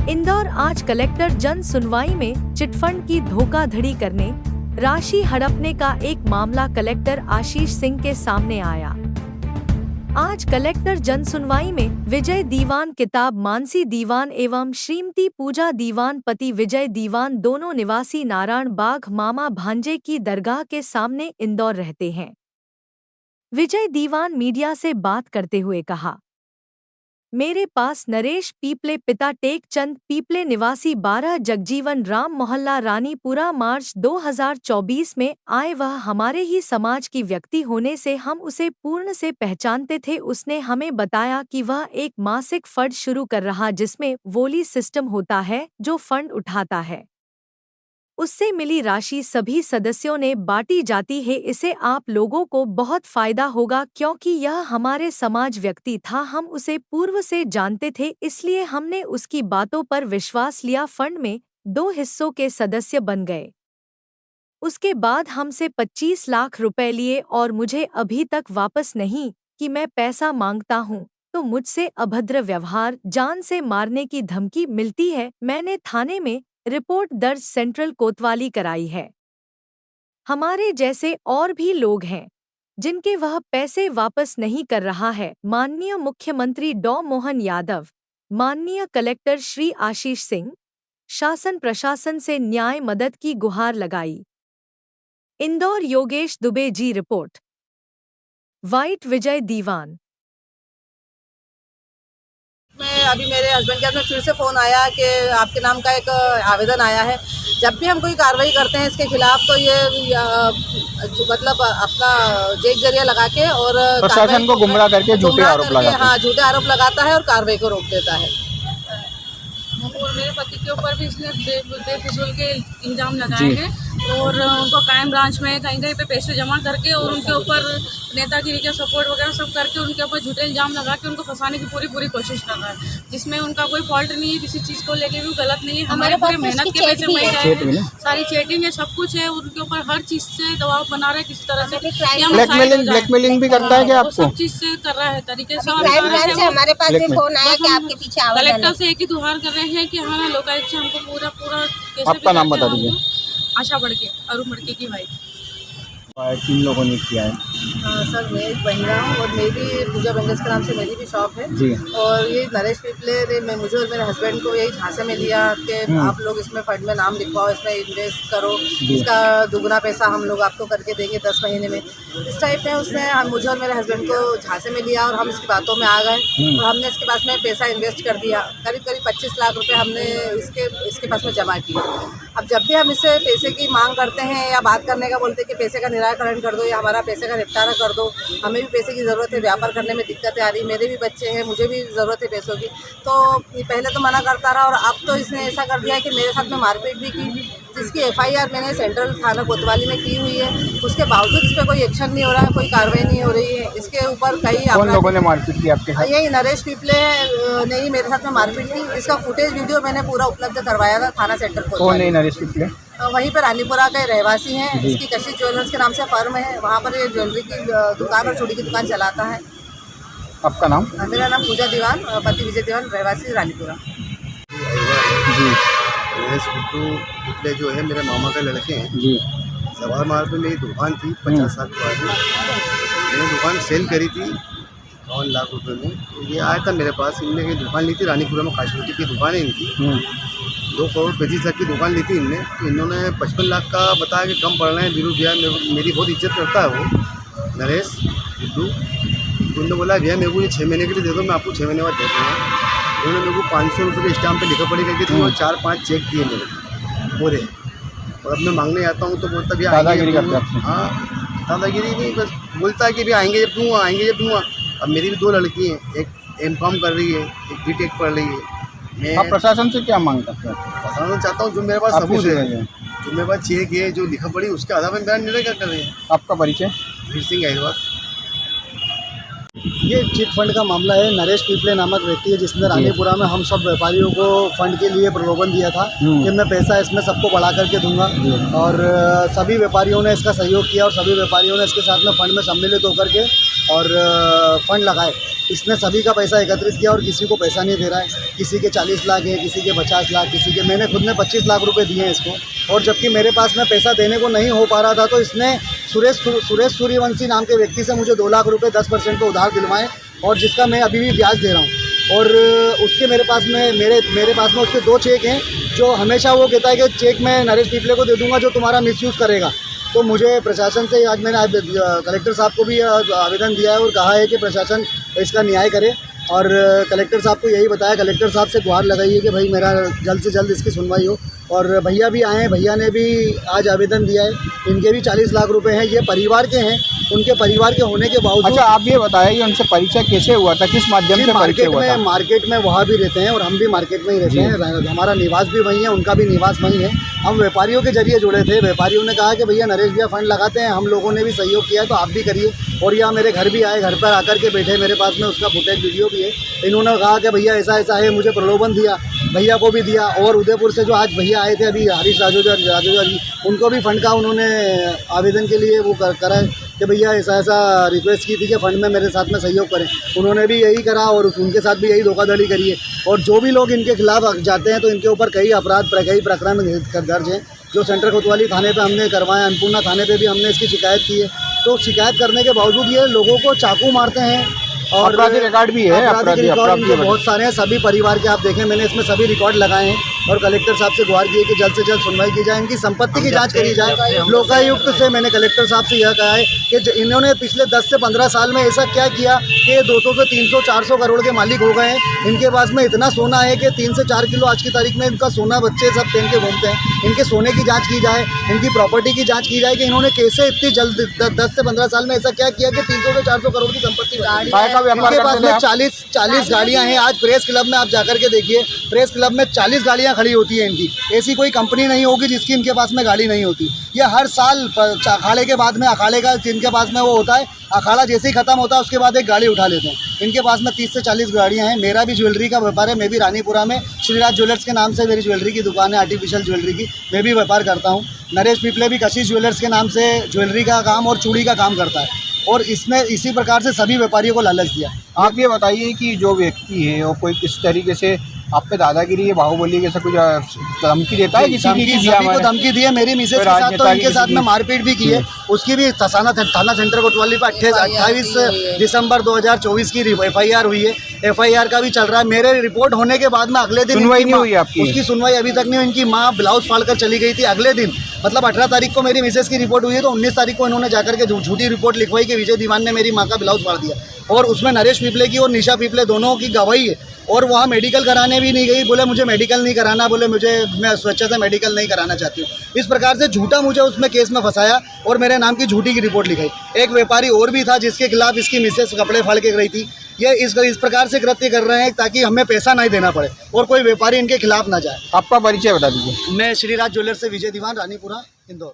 इंदौर आज कलेक्टर जन सुनवाई में चिटफंड की धोखाधड़ी करने, राशि हड़पने का एक मामला कलेक्टर आशीष सिंह के सामने आया। आज कलेक्टर जन सुनवाई में विजय दीवान किताब मानसी दीवान एवं श्रीमती पूजा दीवान पति विजय दीवान दोनों निवासी नारायण बाग मामा भांजे की दरगाह के सामने इंदौर रहते हैं। विजय दीवान मीडिया से बात करते हुए कहा, मेरे पास नरेश पीपले पिता टेक चंद पीपले निवासी 12 जगजीवन राम मोहल्ला रानीपुरा मार्च 2024 में आए। वह हमारे ही समाज की व्यक्ति होने से हम उसे पूर्ण से पहचानते थे। उसने हमें बताया कि वह एक मासिक फंड शुरू कर रहा जिसमें वोली सिस्टम होता है जो फंड उठाता है। उससे मिली राशि सभी सदस्यों ने बांटी जाती है। इससे आप लोगों को बहुत फायदा होगा क्योंकि यह हमारे समाज व्यक्ति था। हम उसे पूर्व से जानते थे, इसलिए हमने उसकी बातों पर विश्वास लिया। फंड में 2 हिस्सों के सदस्य बन गए। उसके बाद हमसे 25 लाख रुपए लिए और मुझे अभी तक वापस नहीं कि मैं पैसा मांगता हूँ तो मुझसे अभद्र व्यवहार, जान से मारने की धमकी मिलती है। मैंने थाने में रिपोर्ट दर्ज सेंट्रल कोतवाली कराई है। हमारे जैसे और भी लोग हैं जिनके वह पैसे वापस नहीं कर रहा है। माननीय मुख्यमंत्री डॉ मोहन यादव, माननीय कलेक्टर श्री आशीष सिंह, शासन प्रशासन से न्याय मदद की गुहार लगाई। इंदौर योगेश दुबे जी रिपोर्ट। वाइट विजय दीवान। मैं अभी मेरे हस्बैंड के हाथ में फिर से फ़ोन आया कि आपके नाम का एक आवेदन आया है। जब भी हम कोई कार्रवाई करते हैं इसके खिलाफ तो ये मतलब अपना जेक जरिया लगा के और प्रशासन को गुमराह करके झूठे आरोप लगाता है। हाँ, झूठे आरोप लगाता है और कार्रवाई को रोक देता है। और मेरे पति के ऊपर भी इसने बेफिजूल के इल्ज़ाम लगाए हैं और उनको क्राइम ब्रांच में कहीं पे पैसे जमा करके और उनके ऊपर नेतागिरी का सपोर्ट वगैरह सब करके उनके ऊपर झूठे इल्ज़ाम लगा के उनको फंसाने की पूरी कोशिश कर रहा है, जिसमें उनका कोई फॉल्ट नहीं है। किसी चीज़ को लेके भी गलत नहीं है। हमारे पूरे मेहनत के पैसे मिल गए हैं, सारी चैटिंग है, सब कुछ है। उनके ऊपर हर चीज़ से दबाव बना रहा है, किसी तरह से ब्लैकमेलिंग भी करता है क्या आपको? सब चीज़ से कर रहा है तरीके से। हमारे पास भी फोन आया कि आपके पीछे कलेक्टर से एक ही गुहार कर रहे हैं कि हमारा लोकायुक्त से हमको पूरा आपका नाम बता दीजिए। आशा बढ़के, अरुण बढ़के की भाई। 3 लोगों ने किया है। हाँ सर, मैं एक महिला हूँ और मेरी पूजा बेंगल्स के नाम से मेरी भी शॉप है जी। और ये नरेश पीपले ने मुझे और मेरे हस्बैंड को यही झांसे में लिया कि आप लोग इसमें फंड में नाम लिखवाओ, इसमें इन्वेस्ट करो, इसका दुगना पैसा हम लोग आपको करके देंगे 10 महीने में। इस टाइप में उसने मुझे और मेरे हस्बैंड को झांसे में लिया और हम इसकी बातों में आ गए और हमने इसके पास में पैसा इन्वेस्ट कर दिया। करीब 25 लाख रुपये हमने इसके पास में जमा किया। अब जब भी हम इससे पैसे की मांग करते हैं या बात करने का बोलते हैं कि पैसे का निराकरण कर दो या हमारा पैसे का निपटारा कर दो, हमें भी पैसे की ज़रूरत है, व्यापार करने में दिक्कतें आ रही, मेरे भी बच्चे हैं, मुझे भी ज़रूरत है पैसों की। तो पहले तो मना करता रहा और अब तो इसने ऐसा कर दिया कि मेरे साथ में मारपीट भी की, जिसकी FIR मैंने सेंट्रल थाना कोतवाली में की हुई है। उसके बावजूद इस पर कोई एक्शन नहीं हो रहा है, कोई कार्रवाई नहीं हो रही है। इसके ऊपर कई कौन लोगों ने मारपीट की आपके साथ? यही नरेश पीपले ने ही मेरे साथ में मारपीट की। इसका फुटेज वीडियो मैंने पूरा उपलब्ध करवाया था थाना सेंटर कोतवाली। कौन है नरेश पीपले? वहीं पर रानीपुरा के रहवासी हैं। इसकी कशिश ज्वेलर्स के नाम से फर्म है, वहाँ पर ये ज्वेलरी की दुकान और चूड़ी की दुकान चलाता है। आपका नाम? मेरा नाम पूजा दीवान, पति विजय दीवान, रहवासी रानीपुरा जी। नरेश पीपले जो है मेरे मामा के लड़के हैं जी। जवाहर मार्ग में मेरी दुकान थी 50 साल पुरानी। मैंने दुकान सेल करी थी 52 लाख रुपए में। तो ये आया था मेरे पास, इनने एक दुकान ली थी रानीपुरा में, काशमती की दुकान है इनकी। 2 करोड़ 25 लाख की दुकान ली थी इनने। तो इन्होंने 55 लाख का बताया कि कम पड़ रहे हैं, वीरू भैया मेरी बहुत इज्जत करता है वो नरेश बिट्टू। तो उन्होंने बोला भैया मेरे को ये 6 महीने के लिए दे दो, मैं आपको 6 महीने बाद दे दूँगा। उन्होंने मेरे को 500 रुपये के स्टाम्प पे लिखा पड़ी करके तो 4-5 चेक दिए मेरे पूरे। और अब मैं मांगने आता हूँ तो बोलता भी दादागिरी करते हैं। हाँ, दादागिरी नहीं, बस बोलता है कि भी आएंगे जब दूँगा, आएंगे जब दूँगा। अब मेरी भी 2 लड़की हैं, एक M.Com कर रही है, एक B.Tech पढ़ रही है। आप प्रशासन से क्या मांग करते हैं? प्रशासन चाहता हूँ जो मेरे पास सबूत है, जो मेरे पास चेक है, जो लिखा पड़ी उसके आधार पर मेरा निर्णय क्या कर रहे हैं। आपका परिचय? वीर सिंह अहिरवार। ये चिट फंड का मामला है। नरेश पीपले नामक व्यक्ति है जिसने रानीपुरा में हम सब व्यापारियों को फंड के लिए प्रलोभन दिया था कि मैं पैसा इसमें सबको बढ़ा करके दूंगा और सभी व्यापारियों ने इसका सहयोग किया और सभी व्यापारियों ने इसके साथ में फंड में सम्मिलित होकर के और फंड लगाए। इसने सभी का पैसा एकत्रित किया और किसी को पैसा नहीं दे रहा है। किसी के 40 लाख है, किसी के 50 लाख, किसी के, मैंने खुद ने 25 लाख रुपए दिए हैं इसको। और जबकि मेरे पास में पैसा देने को नहीं हो पा रहा था तो इसने सुरेश सूर्यवंशी नाम के व्यक्ति से मुझे 2 लाख रुपए 10% पे उधार दिलवाए और जिसका मैं अभी भी ब्याज दे रहा हूँ। और उसके मेरे पास में उसके 2 चेक हैं जो हमेशा वो कहता है कि चेक मैं नरेश पीपले को दे दूंगा जो तुम्हारा मिसयूज़ करेगा। तो मुझे प्रशासन से आज मैंने कलेक्टर साहब को भी आवेदन दिया है और कहा है कि प्रशासन इसका न्याय करे। और कलेक्टर साहब को यही बताया, कलेक्टर साहब से गुहार लगाई है कि भाई मेरा जल्द से जल्द इसकी सुनवाई हो। और भैया भी आए हैं, भैया ने भी आज आवेदन दिया है। इनके भी 40 लाख रुपए हैं, ये परिवार के हैं। उनके परिवार के होने के बावजूद। अच्छा, आप ये बताइए उनसे परिचय कैसे हुआ था, किस माध्यम से परिचय हुआ था? मार्केट में वहाँ भी रहते हैं और हम भी मार्केट में ही रहते हैं। हमारा निवास भी वहीं है, उनका भी निवास वहीं है। हम व्यापारियों के जरिए जुड़े थे। व्यापारियों ने कहा कि भैया नरेश भैया फंड लगाते हैं, हम लोगों ने भी सहयोग किया तो आप भी करिए। और यहाँ मेरे घर भी आए, घर पर आकर के बैठे, मेरे पास में उसका फुटेज वीडियो भी है। इन्होंने कहा कि भैया ऐसा ऐसा है, मुझे प्रलोभन दिया, भैया को भी दिया। और उदयपुर से जो आज भैया आए थे अभी, हरीश राजोजा जी, उनको भी फंड का उन्होंने आवेदन के लिए वो करा है कि भैया ऐसा ऐसा रिक्वेस्ट की थी कि फंड में मेरे साथ में सहयोग करें। उन्होंने भी यही करा और उनके साथ भी यही धोखाधड़ी करी है। और जो भी लोग इनके खिलाफ जाते हैं तो इनके ऊपर कई प्रकरण दर्ज हैं जो सेंट्रल कोतवाली थाने पे हमने करवाए, अन्नपूर्णा थाने पे भी हमने इसकी शिकायत की है। तो शिकायत करने के बावजूद ये लोगों को चाकू मारते हैं और आपराधिक रिकॉर्ड भी है, आपराधिक रिकॉर्ड बहुत सारे हैं। सभी परिवार के आप देखें, मैंने इसमें सभी रिकॉर्ड लगाए हैं और कलेक्टर साहब से गुहार की है कि जल्द से जल्द सुनवाई की जाए, इनकी संपत्ति की जांच करी जाए। लोकायुक्त से मैंने कलेक्टर साहब से यह कहा है कि इन्होंने पिछले 10 से 15 साल में ऐसा क्या किया कि 200 से 300 400 करोड़ के मालिक हो गए हैं। इनके पास में इतना सोना है कि 3 से 4 किलो आज की तारीख में इनका सोना बच्चे सब पहन के घूमते हैं। इनके सोने की जाँच की जाए, इनकी प्रॉपर्टी की जाँच की जाए कि इन्होंने कैसे इतनी जल्द 10 से 15 साल में ऐसा क्या किया कि 300 से 400 करोड़ की संपत्ति। इनके पास में 40 गाड़ियां हैं। आज प्रेस क्लब में आप जाकर के देखिए, प्रेस क्लब में 40 गाड़ियां खड़ी होती है इनकी। ऐसी कोई कंपनी नहीं होगी जिसकी इनके पास में गाड़ी नहीं होती। ये हर साल अखाड़े के बाद में, अखाड़े का इनके पास में वो होता है, अखाड़ा जैसे ही खत्म होता है उसके बाद एक गाड़ी उठा लेते हैं। इनके पास में 30 से 40 गाड़ियां हैं। मेरा भी ज्वेलरी का व्यापार है। मैं भी रानीपुरा में श्रीराज ज्वेलर्स के नाम से मेरी ज्वेलरी की दुकान है, आर्टिफिशियल ज्वेलरी की। मैं भी व्यापार करता हूँ। नरेश पीपले भी कशिश ज्वेलर्स के नाम से ज्वेलरी का काम और चूड़ी का काम करता है। और इसने इसी प्रकार से सभी व्यापारियों को लालच दिया। आप ये बताइए कि जो व्यक्ति है वो कोई किस तरीके से आप पे दादागिरी, बाहुबली जैसा कुछ धमकी देता है? किसी को धमकी दी है। मेरी मिसेज के साथ तो इनके साथ में मारपीट भी की है। उसकी भी थाना सेंटर कोतवाली पर 28 दिसंबर 2024 की FIR हुई है। FIR का भी चल रहा है। मेरे रिपोर्ट होने के बाद में अगले दिन सुनवाई नहीं हुई आपकी? उसकी सुनवाई अभी तक नहीं हुई। इनकी माँ ब्लाउज फाड़ कर चली गई थी। अगले दिन मतलब 18 तारीख को मेरी मिसेज की रिपोर्ट हुई है तो 19 तारीख को इन्होंने जाकर के झूठी रिपोर्ट लिखवाई कि विजय दीवान ने मेरी माँ का ब्लाउज फाड़ दिया। और उसमें नरेश पीपले की और निशा पीपले दोनों की गवाही है। और वहाँ मेडिकल कराने भी नहीं गई। बोले मुझे मेडिकल नहीं कराना, बोले मैं स्वेच्छा से मेडिकल नहीं कराना चाहती हूँ। इस प्रकार से झूठा मुझे उसमें केस में फंसाया और मेरे नाम की झूठी की रिपोर्ट लिखाई। एक व्यापारी और भी था जिसके खिलाफ इसकी मिसेज कपड़े फाड़ के गई थी। ये इस प्रकार से कृत्य कर रहे हैं ताकि हमें पैसा नहीं देना पड़े और कोई व्यापारी इनके खिलाफ ना जाए। आपका परिचय बता दीजिए। मैं श्रीराज ज्वेलर्स से विजय दीवान, रानीपुरा, इंदौर।